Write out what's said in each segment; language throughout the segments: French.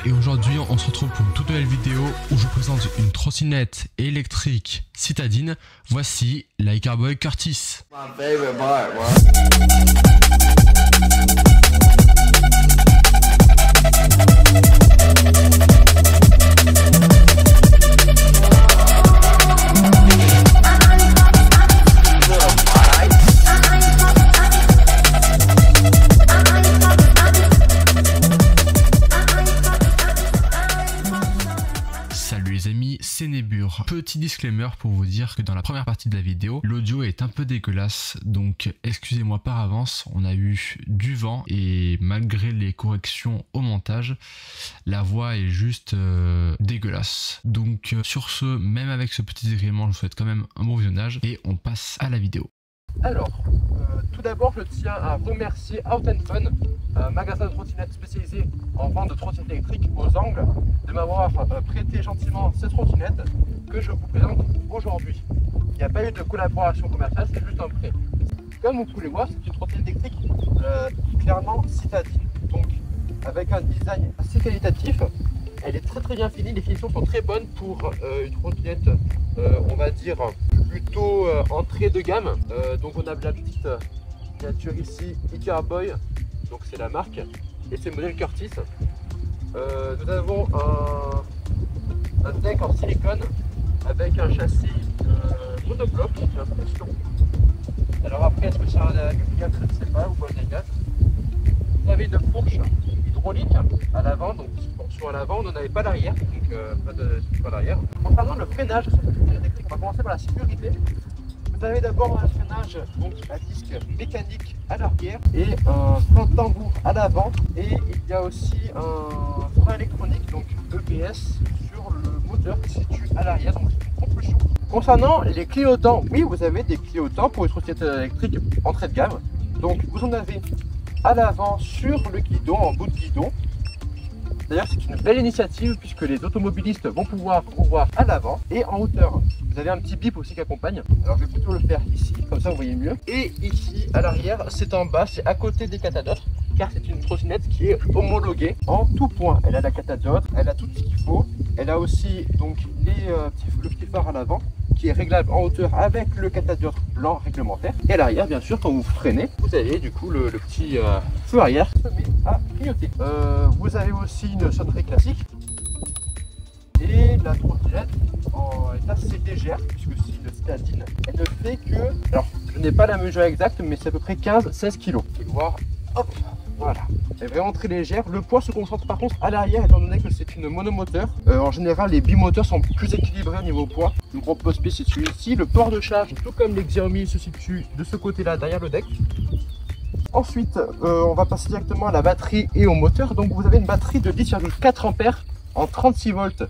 et aujourd'hui on se retrouve pour une toute nouvelle vidéo où je vous présente une trottinette électrique citadine. Voici la Hikerboy Curtis. Salut les amis, c'est Nebur. Petit disclaimer pour vous dire que dans la première partie de la vidéo, l'audio est un peu dégueulasse, donc excusez-moi par avance, on a eu du vent et malgré les corrections au montage, la voix est juste dégueulasse. Donc sur ce, même avec ce petit désagrément, je vous souhaite quand même un bon visionnage et on passe à la vidéo. Alors, tout d'abord, je tiens à remercier Out & Fun, magasin de trottinettes spécialisé en vente de trottinettes électriques aux Angles, de m'avoir prêté gentiment cette trottinette que je vous présente aujourd'hui. Il n'y a pas eu de collaboration commerciale, c'est juste un prêt. Comme vous pouvez le voir, c'est une trottinette électrique clairement citadine, donc avec un design assez qualitatif. Elle est très bien finie, les finitions sont très bonnes pour une trottinette, on va dire, plutôt entrée de gamme. Donc on a la petite miniature ici, Hikerboy, donc c'est la marque, et c'est le modèle Curtis. Nous avons un deck en silicone avec un châssis monobloc, j'ai l'impression. Alors après, est-ce que c'est un gaz, je ne sais pas, ou pas un gaz. Vous avez une fourche hydraulique à l'avant, donc sur à l'avant, on n'en avait pas l'arrière, donc pas de support l'arrière. Concernant le freinage sur cette trottinette électrique, on va commencer par la sécurité. Vous avez d'abord un freinage donc à disque mécanique à l'arrière et un frein tambour à l'avant, et il y a aussi un frein électronique, donc EPS, sur le moteur qui se situe à l'arrière, donc c'est une propulsion. Concernant les clignotants, oui, vous avez des clignotants pour une trottinette électrique entrée de gamme. Donc vous en avez à l'avant sur le guidon, en bout de guidon. D'ailleurs, c'est une belle initiative puisque les automobilistes vont pouvoir voir à l'avant et en hauteur. Vous avez un petit bip aussi qui accompagne. Alors je vais plutôt le faire ici, comme ça vous voyez mieux. Et ici à l'arrière, c'est en bas, c'est à côté des catadores, car c'est une trottinette qui est homologuée en tout point. Elle a la catadore, elle a tout ce qu'il faut. Elle a aussi donc le petit phare à l'avant qui est réglable en hauteur avec le catadore blanc réglementaire. Et à l'arrière, bien sûr, quand vous freinez, vous avez du coup le petit feu arrière qui se met à clignoter. Vous avez aussi une sonnerie classique. Et la trottinette est assez légère puisque c'est une citadine. Elle ne fait que, alors je n'ai pas la mesure exacte, mais c'est à peu près 15-16 kg. Vous pouvez voir, hop, voilà. Elle est vraiment très légère. Le poids se concentre par contre à l'arrière étant donné que c'est une monomoteur. En général, les bimoteurs sont plus équilibrés au niveau poids. Le gros poste-pied se situe ici. Le port de charge, tout comme les Xiaomi, se situe de ce côté-là derrière le deck. Ensuite, on va passer directement à la batterie et au moteur. Donc vous avez une batterie de 10,4 ampères en 36 volts.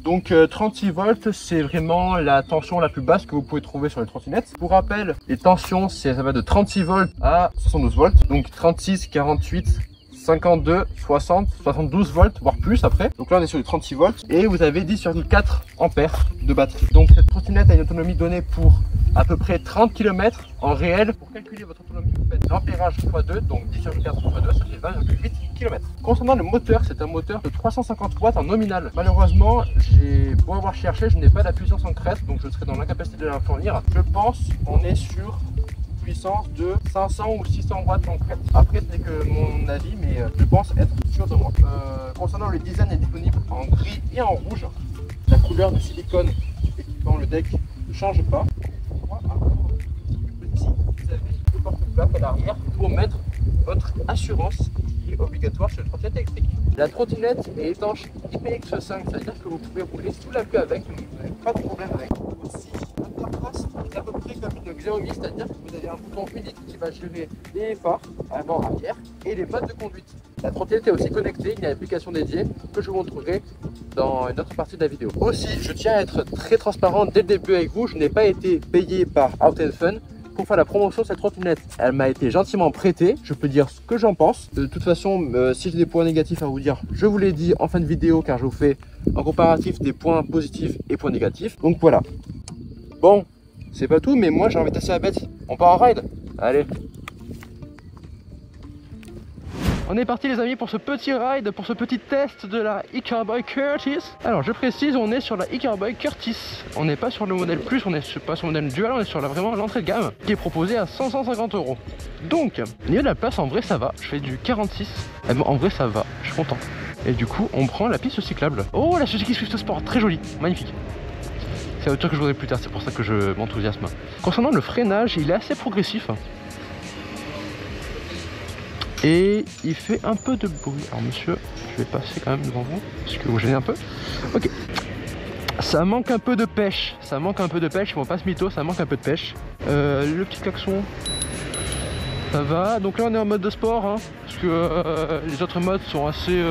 Donc 36 volts, c'est vraiment la tension la plus basse que vous pouvez trouver sur les trottinettes. Pour rappel, les tensions, ça va de 36 volts à 72 volts. Donc 36, 48, 52, 60, 72 volts, voire plus après. Donc là, on est sur les 36 volts. Et vous avez 10,4 ampères de batterie. Donc cette trottinette a une autonomie donnée pour à peu près 30 km en réel. Pour calculer votre autonomie, vous faites l'ampérage x2, donc 10,4 x2, ça fait 20,8 km. Concernant le moteur, c'est un moteur de 350 watts en nominal. Malheureusement, j'ai beau avoir cherché, je n'ai pas la puissance en crête, donc je serai dans l'incapacité de la fournir. Je pense qu'on est sur puissance de 500 ou 600 watts en crête. Après, ce n'est que mon avis, mais je pense être sûr de moi. Concernant le design, est disponible en gris et en rouge. La couleur de silicone équipant le deck ne change pas. Petit, vous avez le porte-clap à l'arrière pour mettre votre assurance qui est obligatoire sur une trottinette électrique. La trottinette est étanche IPX5, c'est-à-dire que vous pouvez rouler sous la pluie avec, donc vous n'avez pas de problème avec. Aussi, l'interface est à peu près comme une Xiaomi, c'est-à-dire que vous avez un bouton unique qui va gérer les phares avant, arrière et les modes de conduite. La trottinette est aussi connectée, il y a une application dédiée que je vous montrerai dans une autre partie de la vidéo. Aussi, je tiens à être très transparent dès le début avec vous, je n'ai pas été payé par Out & Fun pour faire la promotion de cette trottinette. Elle m'a été gentiment prêtée, je peux dire ce que j'en pense. De toute façon, si j'ai des points négatifs à vous dire, je vous l'ai dit en fin de vidéo car je vous fais un comparatif des points positifs et points négatifs. Donc voilà. Bon, c'est pas tout, mais moi j'ai envie de tasser la bête. On part en ride? Allez. On est parti les amis pour ce petit ride, pour ce petit test de la Icarboy Curtis. Alors je précise, on est sur la Icarboy Curtis. On n'est pas sur le modèle plus, on n'est pas sur le modèle dual, on est sur vraiment l'entrée de gamme qui est proposée à 150 €. Donc, au niveau de la place, en vrai ça va. Je fais du 46. Eh ben, en vrai ça va, je suis content. Et du coup, on prend la piste cyclable. Oh, la Suzuki Swift Sport, très jolie, magnifique. C'est autre chose que je voudrais plus tard, c'est pour ça que je m'enthousiasme. Concernant le freinage, il est assez progressif. Et il fait un peu de bruit. Alors monsieur, je vais passer quand même devant vous, parce que vous gênez un peu. Ok. Ça manque un peu de pêche. Ça manque un peu de pêche, on va pas se mytho, ça manque un peu de pêche. Le petit klaxon, ça va. Donc là on est en mode de sport, hein, parce que les autres modes sont assez...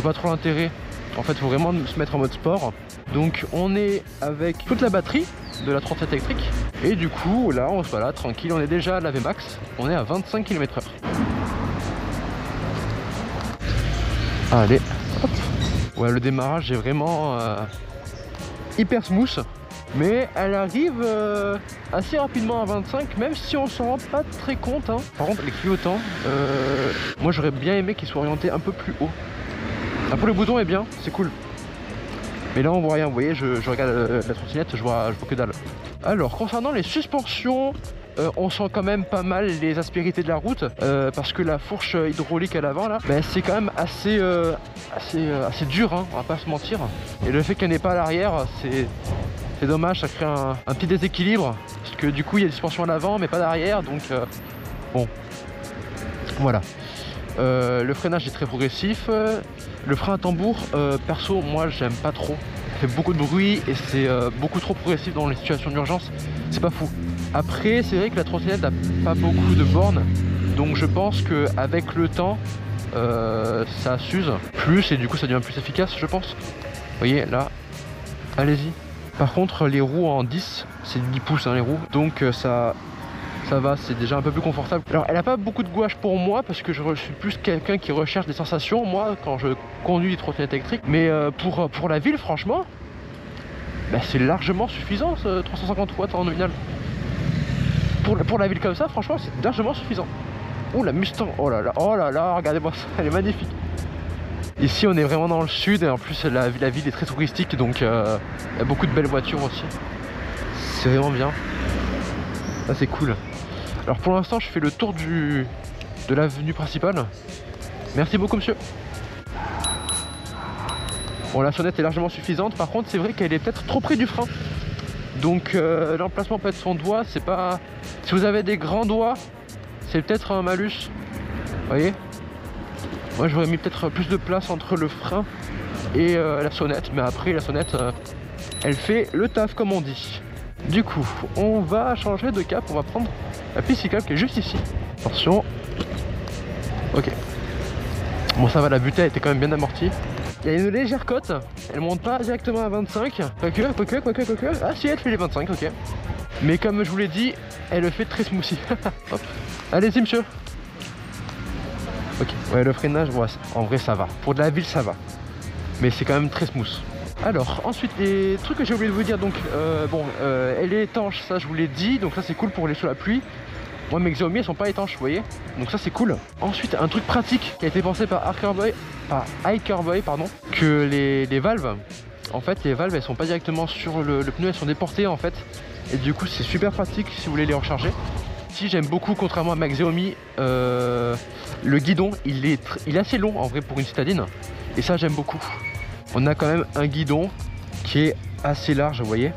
pas trop l'intérêt. En fait, il faut vraiment se mettre en mode sport. Donc on est avec toute la batterie de la 37 électrique. Et du coup, là, on se balade tranquille. On est déjà à la Vmax. On est à 25 km/h. Allez, hop. Ouais, le démarrage est vraiment hyper smooth. Mais elle arrive assez rapidement à 25, même si on s'en rend pas très compte. Hein. Par contre, les clignotants, moi j'aurais bien aimé qu'ils soient orientés un peu plus haut. Après, le bouton est bien, c'est cool. Mais là on voit rien, vous voyez, je regarde la trottinette, je vois que dalle. Alors concernant les suspensions, on sent quand même pas mal les aspérités de la route, parce que la fourche hydraulique à l'avant là, ben, c'est quand même assez dur, hein, on va pas se mentir. Et le fait qu'elle n'est pas à l'arrière, c'est dommage, ça crée un petit déséquilibre, parce que du coup il y a des suspensions à l'avant mais pas derrière, donc bon, voilà. Le freinage est très progressif. Le frein à tambour, perso, moi j'aime pas trop. Ça fait beaucoup de bruit et c'est beaucoup trop progressif dans les situations d'urgence. C'est pas fou. Après, c'est vrai que la trottinette n'a pas beaucoup de bornes. Donc je pense qu'avec le temps, ça s'use plus et du coup ça devient plus efficace, je pense. Vous voyez, là, allez-y. Par contre, les roues en 10, c'est 10 pouces hein, les roues. Donc ça va, c'est déjà un peu plus confortable. Alors elle n'a pas beaucoup de gouache pour moi parce que je suis plus quelqu'un qui recherche des sensations moi quand je conduis des trottinettes électriques. Mais pour la ville franchement, bah, c'est largement suffisant ce 350 watts en nominal. Pour la ville comme ça franchement c'est largement suffisant. Oh la Mustang, oh là là, regardez-moi ça, elle est magnifique. Ici on est vraiment dans le sud et en plus la ville est très touristique donc il y a beaucoup de belles voitures aussi. C'est vraiment bien. Ça c'est cool. Alors pour l'instant je fais le tour de l'avenue principale. Merci beaucoup monsieur. Bon la sonnette est largement suffisante, par contre c'est vrai qu'elle est peut-être trop près du frein. Donc l'emplacement peut être son doigt, c'est pas... Si vous avez des grands doigts, c'est peut-être un malus. Vous voyez? Moi j'aurais mis peut-être plus de place entre le frein et la sonnette. Mais après la sonnette, elle fait le taf comme on dit. Du coup, on va changer de cap, on va prendre la piste cyclable qui est juste ici. Attention. Ok. Bon ça va, la butée était quand même bien amortie. Il y a une légère cote, elle monte pas directement à 25. Quoique. Ah si, elle fait les 25, ok. Mais comme je vous l'ai dit, elle le fait très smoothie. Hop. Allez-y monsieur. Ok, ouais le freinage, ouais, en vrai ça va. Pour de la ville ça va. Mais c'est quand même très smooth. Alors ensuite les trucs que j'ai oublié de vous dire, donc elle est étanche, ça je vous l'ai dit, donc ça c'est cool pour les sous la pluie. Moi mes Xiaomi elles sont pas étanches, vous voyez, donc ça c'est cool. Ensuite un truc pratique qui a été pensé par iCarboy, pardon, que les valves, en fait les valves elles sont pas directement sur le pneu, elles sont déportées en fait, et du coup c'est super pratique si vous voulez les recharger. Si j'aime beaucoup, contrairement à ma Xiaomi, le guidon il est assez long en vrai pour une citadine, et ça j'aime beaucoup. On a quand même un guidon qui est assez large, vous voyez.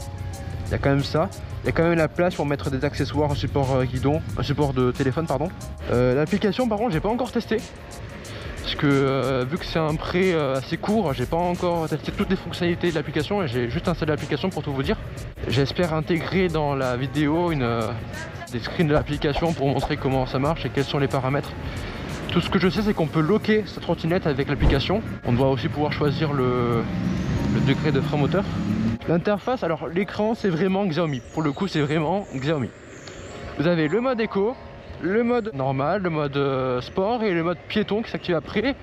Il y a quand même ça. Il y a quand même la place pour mettre des accessoires, un support guidon, un support de téléphone, pardon. L'application, par contre, j'ai pas encore testé. Parce que vu que c'est un prêt assez court, j'ai pas encore testé toutes les fonctionnalités de l'application et j'ai juste installé l'application pour tout vous dire. J'espère intégrer dans la vidéo des screens de l'application pour montrer comment ça marche et quels sont les paramètres. Tout ce que je sais c'est qu'on peut locker sa trottinette avec l'application. On doit aussi pouvoir choisir le degré de frein moteur. L'interface, alors l'écran c'est vraiment Xiaomi. Pour le coup c'est vraiment Xiaomi. Vous avez le mode éco, le mode normal, le mode sport et le mode piéton qui s'active après.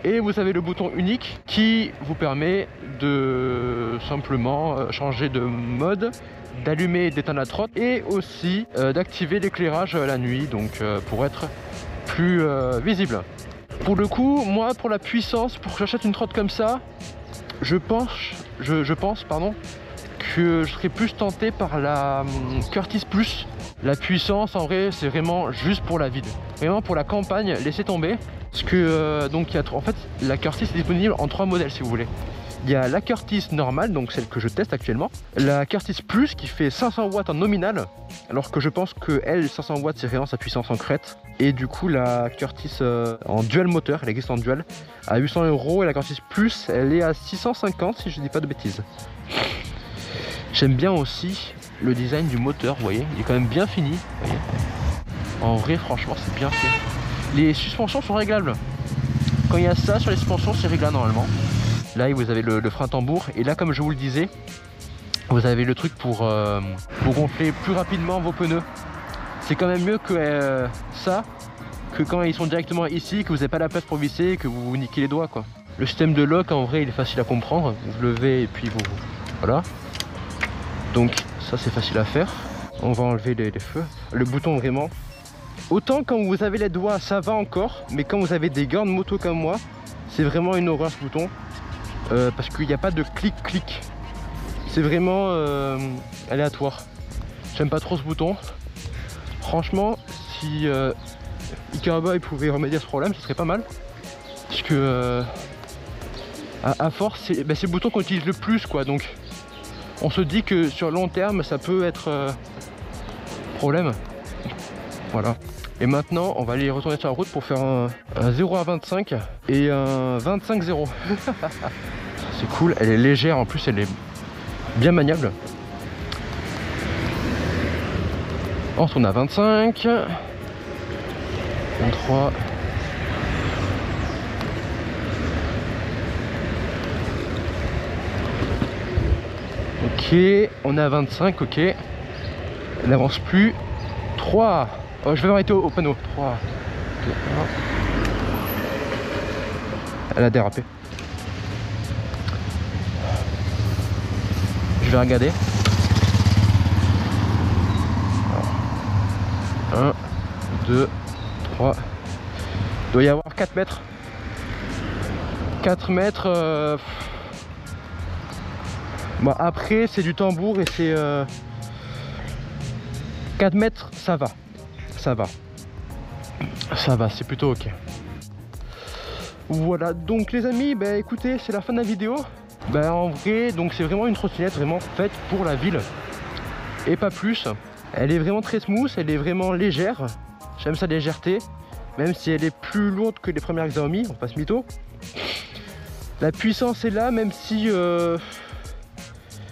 Et vous avez le bouton unique qui vous permet de simplement changer de mode, d'allumer et d'éteindre la trotte et aussi d'activer l'éclairage la nuit, donc pour être plus visible. Pour le coup, moi pour la puissance, pour que j'achète une trotte comme ça, je pense que je serais plus tenté par la Curtis Plus. La puissance en vrai c'est vraiment juste pour la ville, vraiment pour la campagne, laissez tomber. Parce que donc il y a en fait la Curtis est disponible en 3 modèles si vous voulez. Il y a la Curtis normale, donc celle que je teste actuellement, la Curtis Plus qui fait 500 watts en nominal, alors que je pense que elle 500 watts c'est vraiment sa puissance en crête. Et du coup la Curtis en dual moteur, elle existe en dual, à 800 € et la Curtis Plus elle est à 650 si je dis pas de bêtises. J'aime bien aussi le design du moteur, vous voyez, il est quand même bien fini, vous voyez. En vrai franchement c'est bien fait. Les suspensions sont réglables. Quand il y a ça sur les suspensions c'est réglable normalement. Là vous avez le frein tambour et là comme je vous le disais vous avez le truc pour gonfler plus rapidement vos pneus. C'est quand même mieux que ça, que quand ils sont directement ici, que vous n'avez pas la place pour visser et que vous vous niquez les doigts quoi. Le système de lock en vrai il est facile à comprendre, vous levez et puis vous... voilà. Donc ça c'est facile à faire. On va enlever les feux. Le bouton vraiment. Autant quand vous avez les doigts ça va encore, mais quand vous avez des gants de moto comme moi, c'est vraiment une horreur ce bouton. Parce qu'il n'y a pas de clic-clic. C'est vraiment aléatoire. J'aime pas trop ce bouton. Franchement, si Icaraboy pouvait remédier à ce problème, ce serait pas mal. Parce que à force, c'est le bouton qu'on utilise le plus quoi. Donc on se dit que sur long terme ça peut être problème. Voilà. Et maintenant on va aller retourner sur la route pour faire un 0 à 25 et un 25-0. C'est cool, elle est légère en plus, elle est bien maniable. On retourne à 25, 23. Ok, on est à 25, ok. Elle n'avance plus. 3. Oh, je vais m'arrêter au panneau. 3, 2, 1. Elle a dérapé. Je vais regarder. 1, 2, 3. Il doit y avoir 4 mètres. 4 mètres. Bon, après, c'est du tambour et c'est 4 mètres, ça va. Ça va. Ça va, c'est plutôt ok. Voilà, donc les amis, bah écoutez, c'est la fin de la vidéo. Bah en vrai, donc c'est vraiment une trottinette vraiment faite pour la ville. Et pas plus. Elle est vraiment très smooth, elle est vraiment légère. J'aime sa légèreté. Même si elle est plus lourde que les premières Xiaomi, on passe mytho. La puissance est là, même si...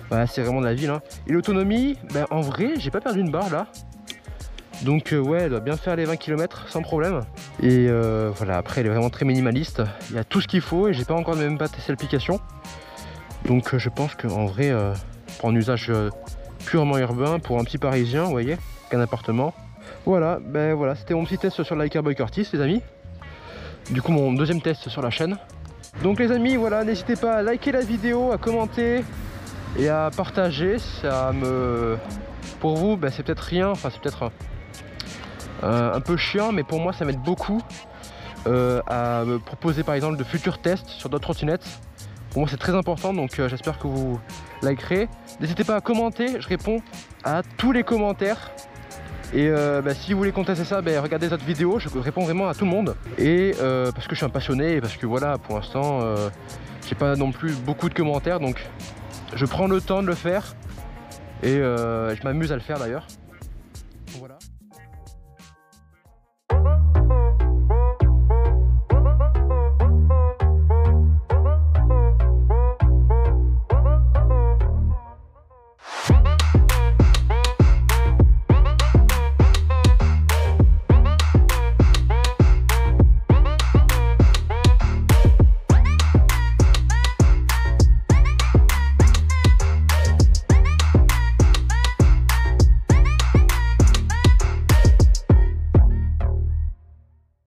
Voilà, c'est vraiment de la ville. Hein. Et l'autonomie, bah, en vrai, j'ai pas perdu une barre là. Donc ouais, elle doit bien faire les 20 km sans problème. Et voilà, après elle est vraiment très minimaliste. Il y a tout ce qu'il faut et j'ai pas encore même pas testé l'application. Donc je pense qu'en vrai, pour un usage purement urbain, pour un petit parisien, vous voyez, qu'un appartement. Voilà, ben voilà, c'était mon petit test sur la Icaraboy Curtis les amis. Du coup mon deuxième test sur la chaîne. Donc les amis, voilà, n'hésitez pas à liker la vidéo, à commenter et à partager. Ça me... Pour vous, ben, c'est peut-être rien, enfin c'est peut-être un peu chiant, mais pour moi ça m'aide beaucoup à me proposer par exemple de futurs tests sur d'autres trottinettes. Pour moi c'est très important, donc j'espère que vous likerez. N'hésitez pas à commenter, je réponds à tous les commentaires. Et bah, si vous voulez contester ça, bah, regardez cette vidéo, je réponds vraiment à tout le monde. Et parce que je suis un passionné, et parce que voilà, pour l'instant, j'ai pas non plus beaucoup de commentaires, donc je prends le temps de le faire. Et je m'amuse à le faire d'ailleurs.